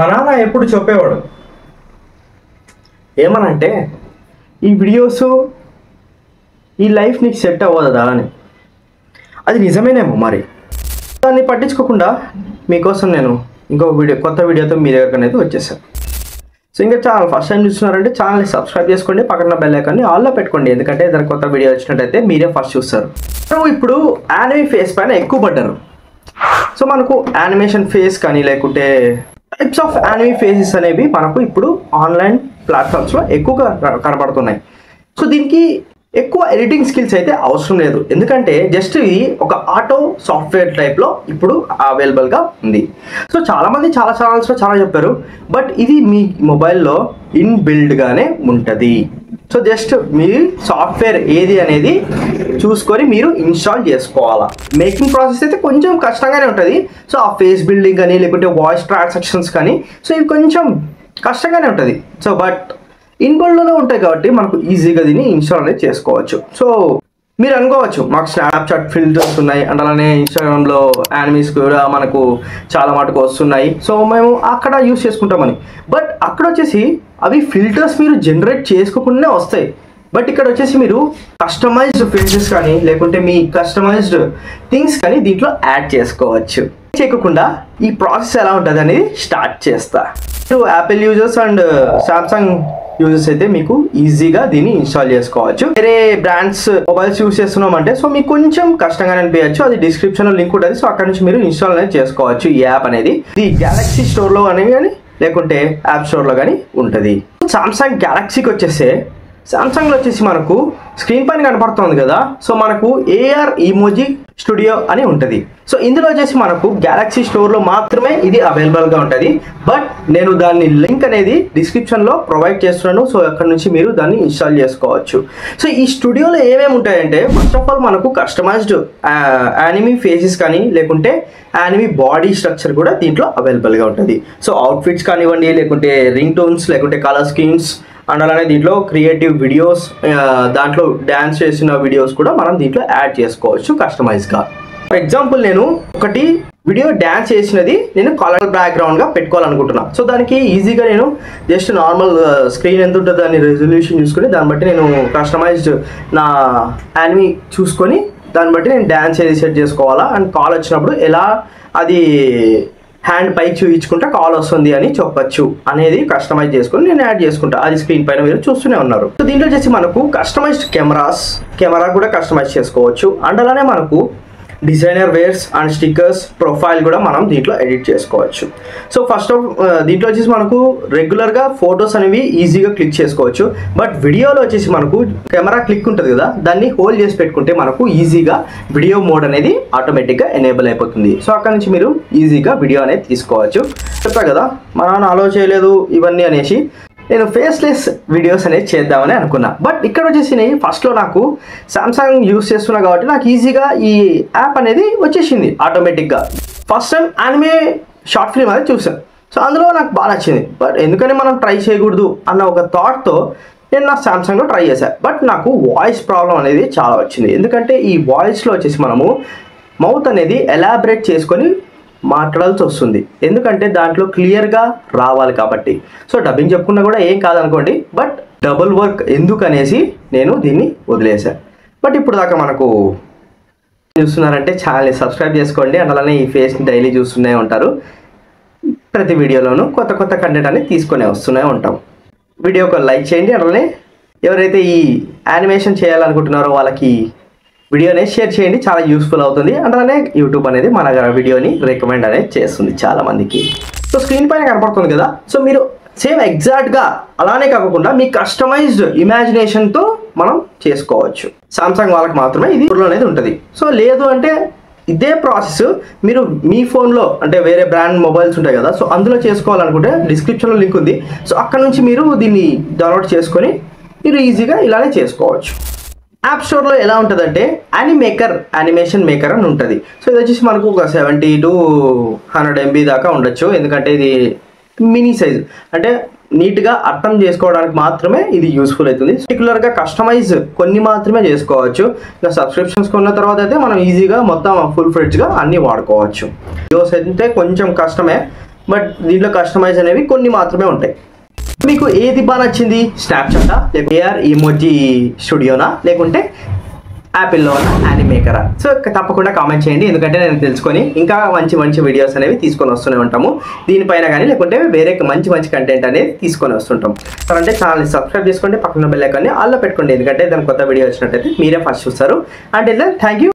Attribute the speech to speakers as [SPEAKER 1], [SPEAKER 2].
[SPEAKER 1] మా నాన్న ఎప్పుడు చెప్పేవాడు ఏమనంటే ఈ వీడియోస్ ఈ లైఫ్ నీకు సెట్ అవ్వదా అని. అది నిజమేనేమో మరి. దాన్ని పట్టించుకోకుండా మీకోసం నేను కొత్త వీడియోతో మీ దగ్గరకు అనేది వచ్చేసాను. సో ఇంకా ఛానల్ ఫస్ట్ టైం చూస్తున్నారంటే ఛానల్ని సబ్స్క్రైబ్ చేసుకోండి, పక్కన బెల్ ఐకాన్ని ఆల్లో పెట్టుకోండి, ఎందుకంటే ఏదైనా కొత్త వీడియో వచ్చినట్టయితే మీరే ఫస్ట్ చూస్తారు. సో ఇప్పుడు యానిమే ఫేస్ పైన ఎక్కువ పడ్డారు. సో మనకు యానిమేషన్ ఫేస్ కానీ లేకుంటే టైప్స్ ఆఫ్ యానిమే ఫేసెస్ అనేవి మనకు ఇప్పుడు ఆన్లైన్ ప్లాట్ఫామ్స్లో ఎక్కువగా కనబడుతున్నాయి. సో దీనికి ఎక్కువ ఎడిటింగ్ స్కిల్స్ అయితే అవసరం లేదు, ఎందుకంటే జస్ట్ ఇది ఒక ఆటో సాఫ్ట్వేర్ టైప్లో ఇప్పుడు అవైలబుల్గా ఉంది. సో చాలామంది చాలా ఛానల్స్లో చాలా చెప్పారు, బట్ ఇది మీ మొబైల్లో ఇన్బిల్డ్గానే ఉంటుంది. సో జస్ట్ మీ సాఫ్ట్వేర్ ఏది అనేది చూసుకొని మీరు ఇన్స్టాల్ చేసుకోవాలా. మేకింగ్ ప్రాసెస్ అయితే కొంచెం కష్టంగానే ఉంటుంది. సో ఆ ఫేస్ బిల్డింగ్ కానీ లేకుంటే వాయిస్ ట్రాన్సాక్షన్స్ కానీ సో ఇవి కొంచెం కష్టంగానే ఉంటుంది. సో బట్ ఇన్బిల్డ్లోనే ఉంటాయి కాబట్టి మనకు ఈజీగా దీన్ని ఇన్స్టాల్ అనేది చేసుకోవచ్చు. సో మీరు అనుకోవచ్చు మాకు స్నాప్చాట్ ఫిల్టర్స్ ఉన్నాయి అండ్ అలానే ఇన్స్టాగ్రామ్లో యానిమీస్ కూడా మనకు చాలా మటుకు వస్తున్నాయి, సో మేము అక్కడ యూస్ చేసుకుంటామని. బట్ అక్కడ వచ్చేసి అవి ఫిల్టర్స్ మీరు జనరేట్ చేసుకోకుండానే వస్తాయి. బట్ ఇక్కడ వచ్చేసి మీరు కస్టమైజ్డ్ ఫేసెస్ కానీ లేకుంటే మీ కస్టమైజ్డ్ థింగ్స్ కానీ దీంట్లో యాడ్ చేసుకోవచ్చు. చేయకుండా ఈ ప్రాసెస్ ఎలా ఉంటుంది అనేది స్టార్ట్ చేస్తా. మీరు Apple users and Samsung users అయితే మీకు ఈజీగా దీన్ని ఇన్స్టాల్ చేసుకోవచ్చు. వేరే బ్రాండ్స్ మొబైల్స్ యూస్ చేస్తున్నామంటే సో మీకు కొంచెం కష్టంగానే అనిపించచ్చు. అది డిస్క్రిప్షన్లో లింక్ ఉంటుంది, సో అక్కడ నుంచి మీరు ఇన్స్టాల్ అనేది చేసుకోవచ్చు ఈ యాప్ అనేది. ఇది గ్యాలక్సీ స్టోర్లో అనేవి కానీ లేకుంటే యాప్ స్టోర్లో కానీ ఉంటుంది. సామ్సంగ్ గ్యాలక్సీకి వచ్చేసి సామ్సంగ్లో వచ్చేసి మనకు స్క్రీన్ పైన కనపడుతుంది కదా, సో మనకు ఏఆర్ ఇమోజీ స్టూడియో అని ఉంటుంది. సో ఇందులో వచ్చేసి మనకు గ్యాలక్సీ స్టోర్లో మాత్రమే ఇది అవైలబుల్గా ఉంటుంది. బట్ నేను దాన్ని లింక్ అనేది డిస్క్రిప్షన్లో ప్రొవైడ్ చేస్తున్నాను, సో అక్కడ నుంచి మీరు దాన్ని ఇన్స్టాల్ చేసుకోవచ్చు. సో ఈ స్టూడియోలో ఏమేమి ఉంటాయంటే ఫస్ట్ ఆఫ్ ఆల్ మనకు కస్టమైజ్డ్ యానిమీ ఫేసెస్ కానీ లేకుంటే యానిమీ బాడీ స్ట్రక్చర్ కూడా దీంట్లో అవైలబుల్గా ఉంటుంది. సో అవుట్ఫిట్స్ కానివ్వండి లేకుంటే రింగ్ టోన్స్ లేకుంటే కలర్ స్కీమ్స్ అండ్ అలానే దీంట్లో క్రియేటివ్ వీడియోస్, దాంట్లో డ్యాన్స్ చేసిన వీడియోస్ కూడా మనం దీంట్లో యాడ్ చేసుకోవచ్చు కస్టమైజ్గా. ఫర్ ఎగ్జాంపుల్ నేను ఒకటి వీడియో డ్యాన్స్ చేసినది నేను కలర్ బ్యాక్గ్రౌండ్గా పెట్టుకోవాలనుకుంటున్నా. సో దానికి ఈజీగా నేను జస్ట్ నార్మల్ స్క్రీన్ ఎంత ఉంటుందో దాన్ని రెజల్యూషన్ చూసుకొని దాన్ని బట్టి నేను కస్టమైజ్డ్ నా యానిమీ చూసుకొని దాన్ని బట్టి నేను డ్యాన్స్ ఏది సెట్ చేసుకోవాలా అండ్ కాల్ వచ్చినప్పుడు ఎలా అది హ్యాండ్ పైకి చూపించుకుంటే కాల్ వస్తుంది అని చెప్పచ్చు అనేది కస్టమైజ్ చేసుకొని నేను యాడ్ చేసుకుంటా. అది స్క్రీన్ పైన మీరు చూస్తూనే ఉన్నారు. సో దీంట్లో వచ్చేసి మనకు కస్టమైజ్డ్ కెమెరా కూడా కస్టమైజ్ చేసుకోవచ్చు అండ్ అలానే మనకు designer wears and stickers profile కూడా మనం దీంట్లో ఎడిట్ చేసుకోవచ్చు. సో ఫస్ట్ ఆఫ్ దీంట్లో వచ్చేసి మనకు రెగ్యులర్గా ఫొటోస్ అనేవి ఈజీగా క్లిక్ చేసుకోవచ్చు. బట్ వీడియోలో వచ్చేసి మనకు కెమెరా క్లిక్ ఉంటుంది కదా, దాన్ని హోల్డ్ చేసి పెట్టుకుంటే మనకు ఈజీగా వీడియో మోడ్ అనేది ఆటోమేటిక్గా ఎనేబుల్ అయిపోతుంది. సో అక్కడ నుంచి మీరు ఈజీగా వీడియో అనేది తీసుకోవచ్చు. చెప్పా కదా మా నాన్న అలో చేయలేదు ఇవన్నీ అనేసి నేను ఫేస్లెస్ వీడియోస్ అనేది చేద్దామని అనుకున్నా. బట్ ఇక్కడ వచ్చేసి ఫస్ట్లో నాకు సామ్సంగ్ యూస్ చేస్తున్నా కాబట్టి నాకు ఈజీగా ఈ యాప్ అనేది వచ్చేసింది ఆటోమేటిక్గా. First time anime short film అనేది చూసాను, సో అందులో నాకు బాగా నచ్చింది. బట్ ఎందుకని మనం ట్రై చేయకూడదు అన్న ఒక థాట్తో నేను నా సామ్సంగ్లో ట్రై చేశాను. బట్ నాకు వాయిస్ ప్రాబ్లం అనేది చాలా వచ్చింది, ఎందుకంటే ఈ వాయిస్లో వచ్చేసి మనము మౌత్ అనేది ఎలాబరేట్ చేసుకొని మాట్లాడాల్సి వస్తుంది, ఎందుకంటే దాంట్లో క్లియర్గా రావాలి కాబట్టి. సో డబ్బింగ్ చెప్పుకున్నా కూడా ఏం కాదనుకోండి, బట్ డబుల్ వర్క్ ఎందుకు అనేసి నేను దీన్ని వదిలేశాను. బట్ ఇప్పుడు దాకా మనకు చూస్తున్నారంటే ఛానల్ని సబ్స్క్రైబ్ చేసుకోండి అండ్ అలానే ఈ ఫేస్ని డైలీ చూస్తూనే ఉంటారు. ప్రతి వీడియోలోనూ కొత్త కొత్త కంటెంట్ అనేది తీసుకొని వస్తూనే ఉంటాం. వీడియోకి లైక్ చేయండి, అలానే ఎవరైతే ఈ యానిమేషన్ చేయాలనుకుంటున్నారో వాళ్ళకి వీడియో అనేది షేర్ చేయండి, చాలా యూస్ఫుల్ అవుతుంది. అలానే యూట్యూబ్ అనేది మన వీడియోని రికమెండ్ అనేది చేస్తుంది చాలా మందికి. సో స్క్రీన్ పైన కనపడుతుంది కదా, సో మీరు సేమ్ ఎగ్జాక్ట్గా అలానే కాకుండా మీ కస్టమైజ్డ్ ఇమాజినేషన్తో మనం చేసుకోవచ్చు. సామ్సంగ్ వాళ్ళకి మాత్రమే ఇది ఊర్లో అనేది ఉంటుంది. సో లేదు అంటే ఇదే ప్రాసెస్ మీరు మీ ఫోన్లో అంటే వేరే బ్రాండ్ మొబైల్స్ ఉంటాయి కదా, సో అందులో చేసుకోవాలనుకుంటే డిస్క్రిప్షన్లో లింక్ ఉంది, సో అక్కడ నుంచి మీరు దీన్ని డౌన్లోడ్ చేసుకొని మీరు ఈజీగా ఇలానే చేసుకోవచ్చు. యాప్ స్టోర్లో ఎలా ఉంటుందంటే యానిమేషన్ మేకర్ అని ఉంటుంది. సో ఇది వచ్చేసి మనకు ఒక 70 to 100 MB దాకా ఉండొచ్చు, ఎందుకంటే ఇది మినీ సైజ్ అంటే నీట్గా అర్థం చేసుకోవడానికి మాత్రమే ఇది యూస్ఫుల్ అవుతుంది. పర్టికులర్గా కస్టమైజ్ కొన్ని మాత్రమే చేసుకోవచ్చు. ఇంకా సబ్స్క్రిప్షన్స్ కొన్న తర్వాత అయితే మనం ఈజీగా మొత్తం ఫుల్ ఫ్లెడ్జ్గా అన్నీ వాడుకోవచ్చు. వీడియోస్ అయితే కొంచెం కష్టమే, బట్ దీంట్లో కస్టమైజ్ అనేవి కొన్ని మాత్రమే ఉంటాయి. మీకు ఏది బాగా నచ్చింది? స్నాప్చాటా, లేకపోతే ఏఆర్ ఇమోజీ స్టూడియోనా, లేకుంటే యాపిల్లో ఉన్న యానిమేకరా? సో తప్పకుండా కామెంట్ చేయండి, ఎందుకంటే నేను తెలుసుకొని ఇంకా మంచి మంచి వీడియోస్ అనేవి తీసుకొని వస్తూనే ఉంటాము దీనిపైన కానీ, లేకుంటే వేరే మంచి కంటెంట్ అనేది తీసుకొని వస్తుంటాం. సో అంటే ఛానల్ని సబ్స్క్రైబ్ చేసుకోండి, పక్కన బెల్ ఐకాన్ని ఆల్లో పెట్టుకోండి, ఎందుకంటే దాని కొత్త వీడియో వచ్చినట్టయితే మీరే ఫస్ట్ చూస్తారు. అంటే థ్యాంక్ యూ.